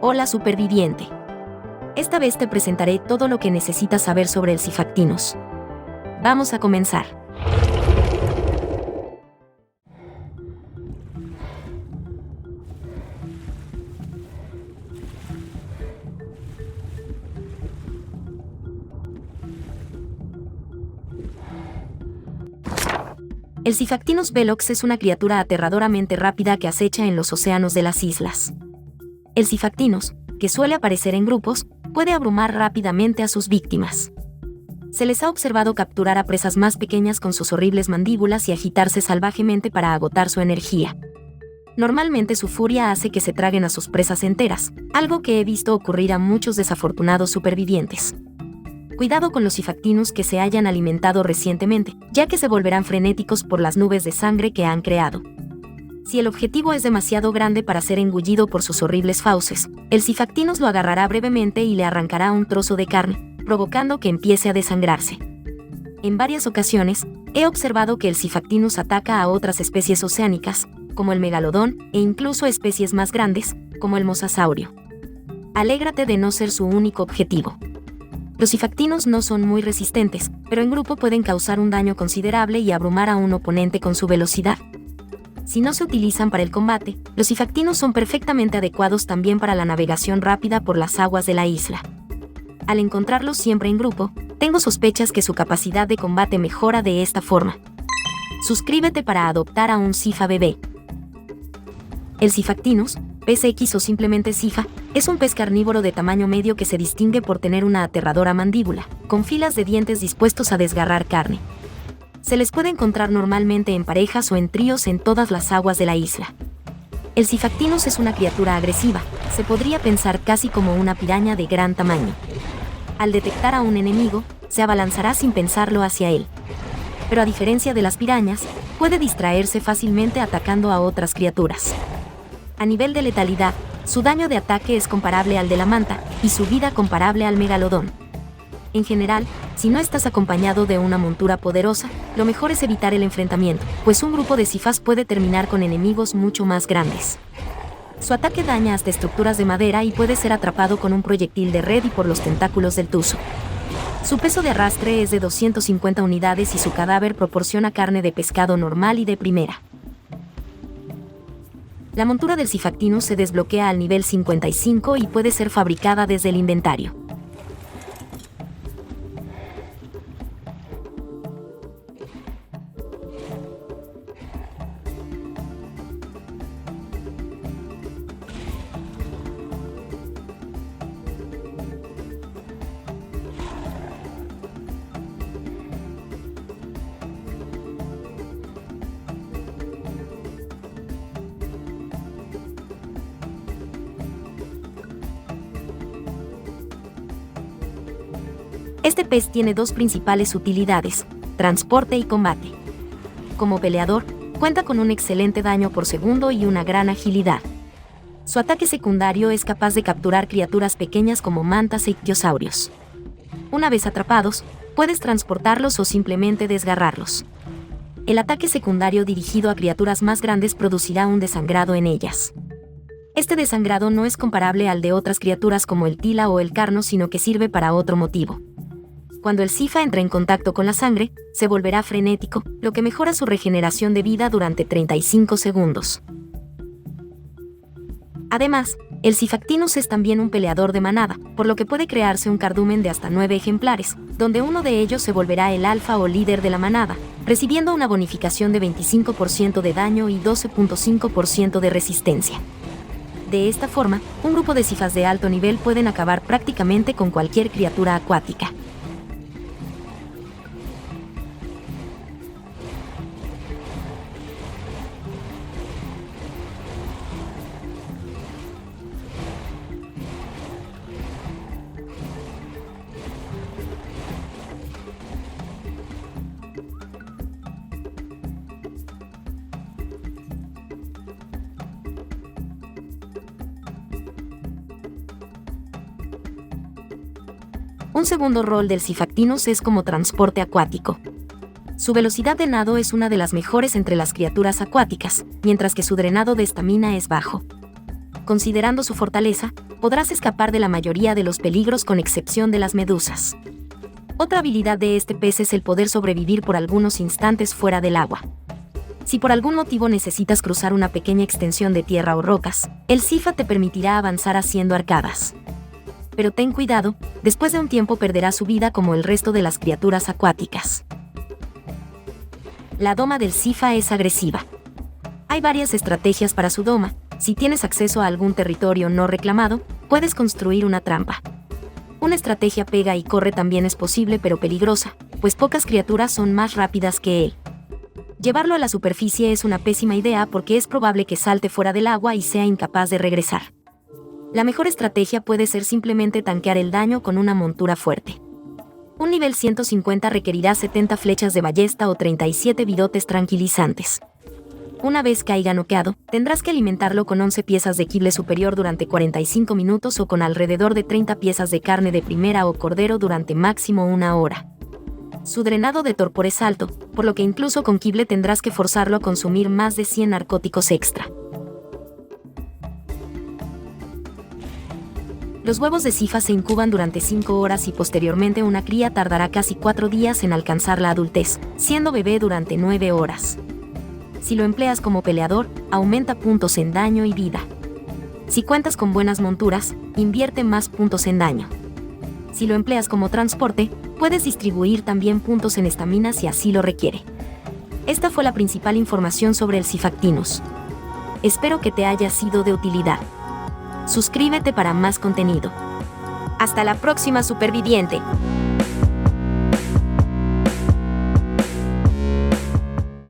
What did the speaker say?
Hola superviviente. Esta vez te presentaré todo lo que necesitas saber sobre el Sifactinus. Vamos a comenzar. El Sifactinus velox es una criatura aterradoramente rápida que acecha en los océanos de las islas. El Sifactinus, que suele aparecer en grupos, puede abrumar rápidamente a sus víctimas. Se les ha observado capturar a presas más pequeñas con sus horribles mandíbulas y agitarse salvajemente para agotar su energía. Normalmente su furia hace que se traguen a sus presas enteras, algo que he visto ocurrir a muchos desafortunados supervivientes. Cuidado con los Sifactinus que se hayan alimentado recientemente, ya que se volverán frenéticos por las nubes de sangre que han creado. Si el objetivo es demasiado grande para ser engullido por sus horribles fauces, el Sifactinus lo agarrará brevemente y le arrancará un trozo de carne, provocando que empiece a desangrarse. En varias ocasiones, he observado que el Sifactinus ataca a otras especies oceánicas, como el megalodón, e incluso especies más grandes, como el mosasaurio. Alégrate de no ser su único objetivo. Los Sifactinus no son muy resistentes, pero en grupo pueden causar un daño considerable y abrumar a un oponente con su velocidad. Si no se utilizan para el combate, los Sifactinus son perfectamente adecuados también para la navegación rápida por las aguas de la isla. Al encontrarlos siempre en grupo, tengo sospechas que su capacidad de combate mejora de esta forma. Suscríbete para adoptar a un Sifa bebé. El Sifactinus, pez X o simplemente Sifa, es un pez carnívoro de tamaño medio que se distingue por tener una aterradora mandíbula, con filas de dientes dispuestos a desgarrar carne. Se les puede encontrar normalmente en parejas o en tríos en todas las aguas de la isla. El Sifactinus es una criatura agresiva, se podría pensar casi como una piraña de gran tamaño. Al detectar a un enemigo, se abalanzará sin pensarlo hacia él. Pero a diferencia de las pirañas, puede distraerse fácilmente atacando a otras criaturas. A nivel de letalidad, su daño de ataque es comparable al de la manta, y su vida comparable al megalodón. En general, si no estás acompañado de una montura poderosa, lo mejor es evitar el enfrentamiento, pues un grupo de sifas puede terminar con enemigos mucho más grandes. Su ataque daña hasta estructuras de madera y puede ser atrapado con un proyectil de red y por los tentáculos del tuzo. Su peso de arrastre es de 250 unidades y su cadáver proporciona carne de pescado normal y de primera. La montura del Sifactinus se desbloquea al nivel 55 y puede ser fabricada desde el inventario. Este pez tiene dos principales utilidades, transporte y combate. Como peleador, cuenta con un excelente daño por segundo y una gran agilidad. Su ataque secundario es capaz de capturar criaturas pequeñas como mantas e ictiosaurios. Una vez atrapados, puedes transportarlos o simplemente desgarrarlos. El ataque secundario dirigido a criaturas más grandes producirá un desangrado en ellas. Este desangrado no es comparable al de otras criaturas como el tila o el carno, sino que sirve para otro motivo. Cuando el Sifa entra en contacto con la sangre, se volverá frenético, lo que mejora su regeneración de vida durante 35 segundos. Además, el Sifactinus es también un peleador de manada, por lo que puede crearse un cardumen de hasta 9 ejemplares, donde uno de ellos se volverá el alfa o líder de la manada, recibiendo una bonificación de 25% de daño y 12.5% de resistencia. De esta forma, un grupo de Sifas de alto nivel pueden acabar prácticamente con cualquier criatura acuática. Un segundo rol del Sifactinus es como transporte acuático. Su velocidad de nado es una de las mejores entre las criaturas acuáticas, mientras que su drenado de estamina es bajo. Considerando su fortaleza, podrás escapar de la mayoría de los peligros con excepción de las medusas. Otra habilidad de este pez es el poder sobrevivir por algunos instantes fuera del agua. Si por algún motivo necesitas cruzar una pequeña extensión de tierra o rocas, el Sifa te permitirá avanzar haciendo arcadas. Pero ten cuidado, después de un tiempo perderá su vida como el resto de las criaturas acuáticas. La doma del Sifa es agresiva. Hay varias estrategias para su doma. Si tienes acceso a algún territorio no reclamado, puedes construir una trampa. Una estrategia pega y corre también es posible pero peligrosa, pues pocas criaturas son más rápidas que él. Llevarlo a la superficie es una pésima idea porque es probable que salte fuera del agua y sea incapaz de regresar. La mejor estrategia puede ser simplemente tanquear el daño con una montura fuerte. Un nivel 150 requerirá 70 flechas de ballesta o 37 virotes tranquilizantes. Una vez caiga noqueado, tendrás que alimentarlo con 11 piezas de quible superior durante 45 minutos o con alrededor de 30 piezas de carne de primera o cordero durante máximo 1 hora. Su drenado de torpor es alto, por lo que incluso con quible tendrás que forzarlo a consumir más de 100 narcóticos extra. Los huevos de Sifa se incuban durante 5 horas y posteriormente una cría tardará casi 4 días en alcanzar la adultez, siendo bebé durante 9 horas. Si lo empleas como peleador, aumenta puntos en daño y vida. Si cuentas con buenas monturas, invierte más puntos en daño. Si lo empleas como transporte, puedes distribuir también puntos en estamina si así lo requiere. Esta fue la principal información sobre el Sifactinus. Espero que te haya sido de utilidad. Suscríbete para más contenido. Hasta la próxima, superviviente.